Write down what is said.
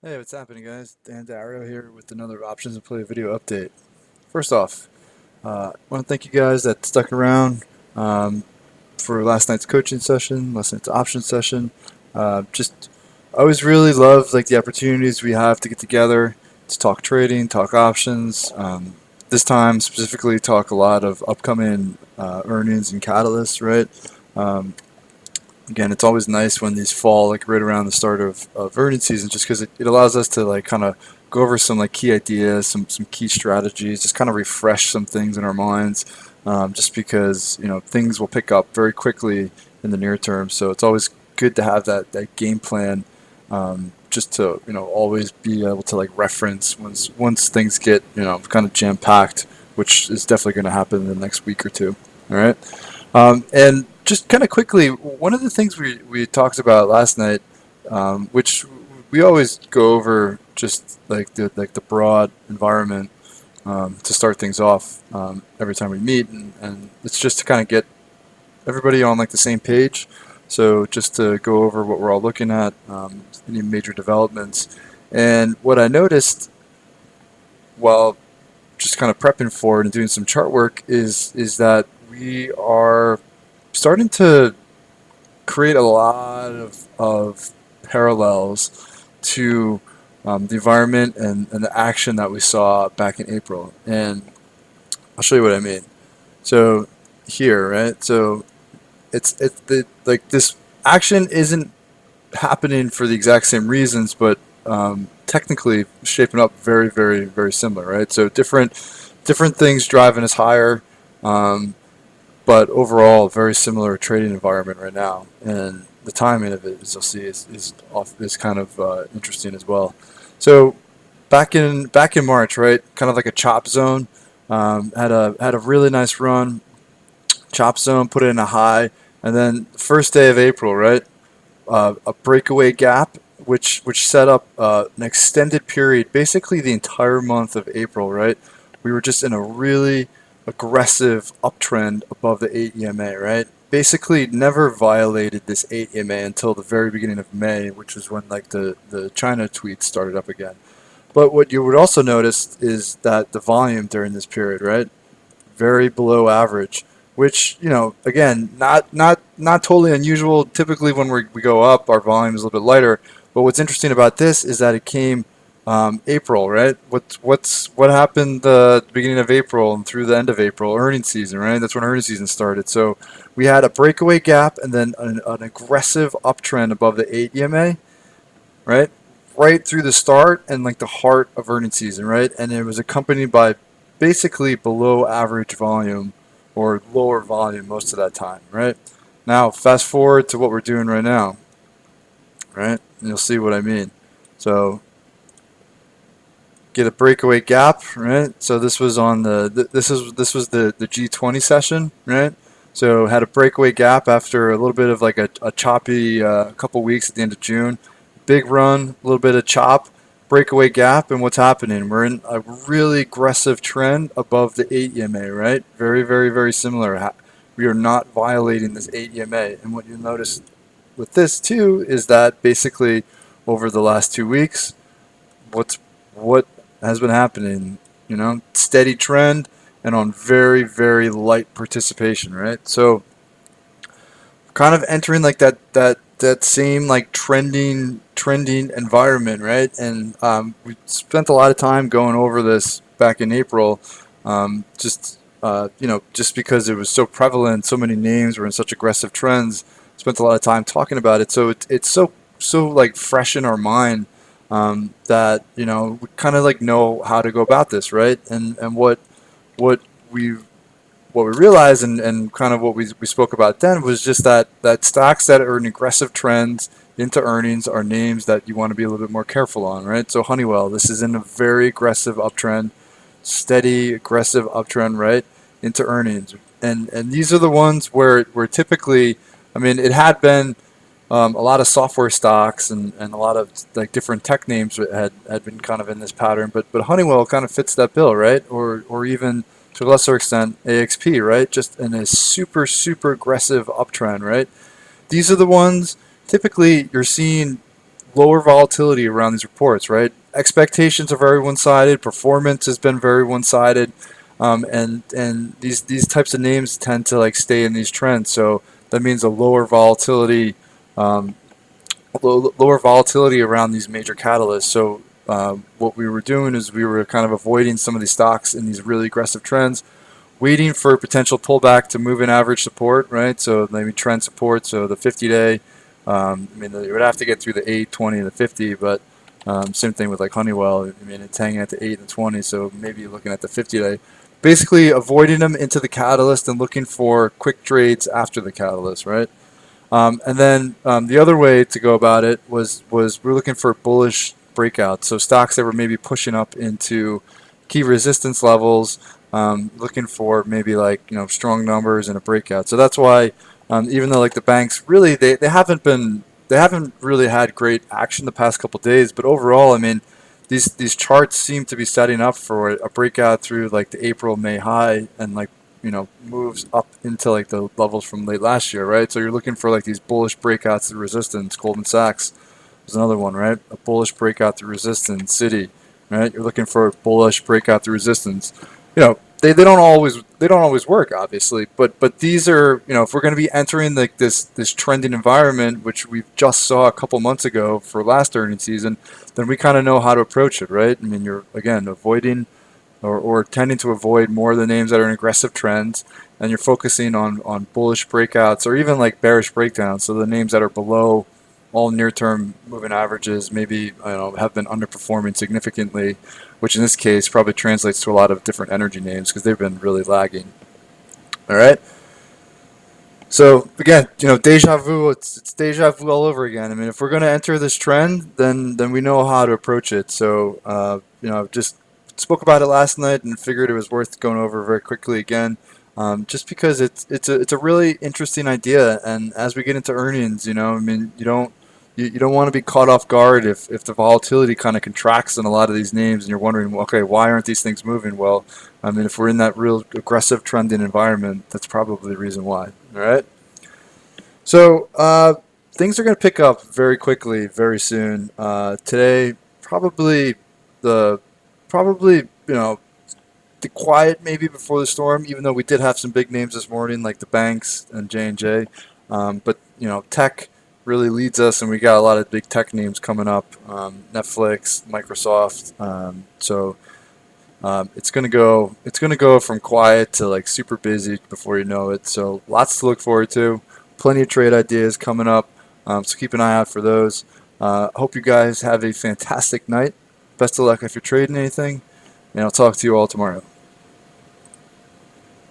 Hey, what's happening, guys? Dan Dario here with another Options and Play video update. First off, I want to thank you guys that stuck around um, for last night's coaching session, last night's option session. Just, I always really love like the opportunities we have to get together to talk trading, talk options. This time specifically, talk a lot of upcoming earnings and catalysts, right? Um, Again, it's always nice when these fall like right around the start of earnings season, just because it allows us to like kind of go over some like key ideas, some key strategies, just kind of refresh some things in our minds. Just because things will pick up very quickly in the near term, so it's always good to have that game plan, just to always be able to like reference once things get kind of jam packed, which is definitely going to happen in the next week or two. All right. And just kind of quickly, one of the things we talked about last night, which we always go over, just like the broad environment to start things off every time we meet, and it's just to kind of get everybody on like the same page. So just to go over what we're all looking at, any major developments, and what I noticed while just kind of prepping for it and doing some chart work is that we are starting to create a lot of parallels to the environment and the action that we saw back in April. And I'll show you what I mean. So here, right? So like this action isn't happening for the exact same reasons, but technically shaping up very, very, very similar, right? So different things driving us higher. Um, but overall, very similar trading environment right now, and the timing of it, as you'll see, is kind of interesting as well. So back in March, right, kind of like a chop zone, had a really nice run, chop zone, put it in a high, and then first day of April, right, a breakaway gap, which set up an extended period, basically the entire month of April. Right, we were just in a really aggressive uptrend above the 8 EMA. Right, basically never violated this 8 EMA until the very beginning of May, which was when like the China tweets started up again. But what you would also notice is that the volume during this period, right, very below average, which again, not totally unusual. Typically, when we go up, our volume is a little bit lighter. But what's interesting about this is that it came April, right? What happened the beginning of April and through the end of April, earnings season, right? That's when earnings season started. So we had a breakaway gap and then an aggressive uptrend above the 8 EMA, right? Right through the start and like the heart of earnings season, right? And it was accompanied by basically below average volume or lower volume most of that time, right? Now, fast forward to what we're doing right now, right? And you'll see what I mean. So, get a breakaway gap, right? So this was on this was the G20 session, right? So had a breakaway gap after a little bit of like a choppy couple weeks at the end of June. Big run, a little bit of chop, breakaway gap, and what's happening? We're in a really aggressive trend above the 8 EMA, right? Very, very, very similar. We are not violating this 8 EMA. And what you'll notice with this too is that basically over the last 2 weeks, what has been happening, steady trend and on very, very light participation, right? So kind of entering like that same like trending environment, right? And we spent a lot of time going over this back in April, just because it was so prevalent, so many names were in such aggressive trends. Spent a lot of time talking about it, so it's so like fresh in our mind, that we kind of like know how to go about this, right? And what we what we realized, and kind of what we spoke about then, was just that stocks that are in aggressive trends into earnings are names that you want to be a little bit more careful on, right? So Honeywell, this is in a very aggressive uptrend, steady aggressive uptrend, right, into earnings, and these are the ones where typically, I mean, it had been a lot of software stocks and a lot of like different tech names had been kind of in this pattern, but Honeywell kind of fits that bill, right? Or even to a lesser extent AXP, right? Just in a super super aggressive uptrend, right? These are the ones typically you're seeing lower volatility around these reports, right? Expectations are very one-sided. Performance has been very one-sided, and these types of names tend to like stay in these trends. So that means a lower volatility, um, lower volatility around these major catalysts. So what we were doing is we were kind of avoiding some of these stocks in these really aggressive trends, waiting for potential pullback to move in average support, right? So maybe trend support, so the 50-day. I mean, you would have to get through the 8, 20, and the 50, but same thing with like Honeywell. I mean, it's hanging at the 8 and 20, so maybe you're looking at the 50-day. Basically, avoiding them into the catalyst and looking for quick trades after the catalyst, right? And then the other way to go about it was we're looking for bullish breakouts. So stocks that were maybe pushing up into key resistance levels, looking for maybe like strong numbers and a breakout. So that's why even though like the banks really they haven't really had great action the past couple of days, but overall, I mean, these charts seem to be setting up for a breakout through like the April May high and like moves up into like the levels from late last year, right? So you're looking for like these bullish breakouts through resistance. Goldman Sachs is another one, right? A bullish breakout through resistance. Citi, right? You're looking for a bullish breakout through resistance. They don't always work, obviously, but these are if we're going to be entering like this trending environment, which we just saw a couple months ago for last earnings season, then we kind of know how to approach it, right? I mean, you're again avoiding or tending to avoid more of the names that are in aggressive trends, and you're focusing on bullish breakouts or even like bearish breakdowns. So the names that are below all near-term moving averages maybe have been underperforming significantly, which in this case probably translates to a lot of different energy names because they've been really lagging. All right. So again, deja vu. It's deja vu all over again. I mean, if we're going to enter this trend, then we know how to approach it. So just spoke about it last night and figured it was worth going over very quickly again, just because it's a really interesting idea. And as we get into earnings, I mean, you don't want to be caught off guard if the volatility kind of contracts in a lot of these names, and you're wondering, well, okay, why aren't these things moving? Well, I mean, if we're in that real aggressive trending environment, that's probably the reason why. All right. So things are going to pick up very quickly, very soon. Today, the probably the quiet maybe before the storm. Even though we did have some big names this morning, like the banks and J&J, but tech really leads us, and we got a lot of big tech names coming up. Netflix, Microsoft. It's gonna go from quiet to like super busy before you know it. So lots to look forward to. Plenty of trade ideas coming up. So keep an eye out for those. Hope you guys have a fantastic night. Best of luck if you're trading anything, and I'll talk to you all tomorrow.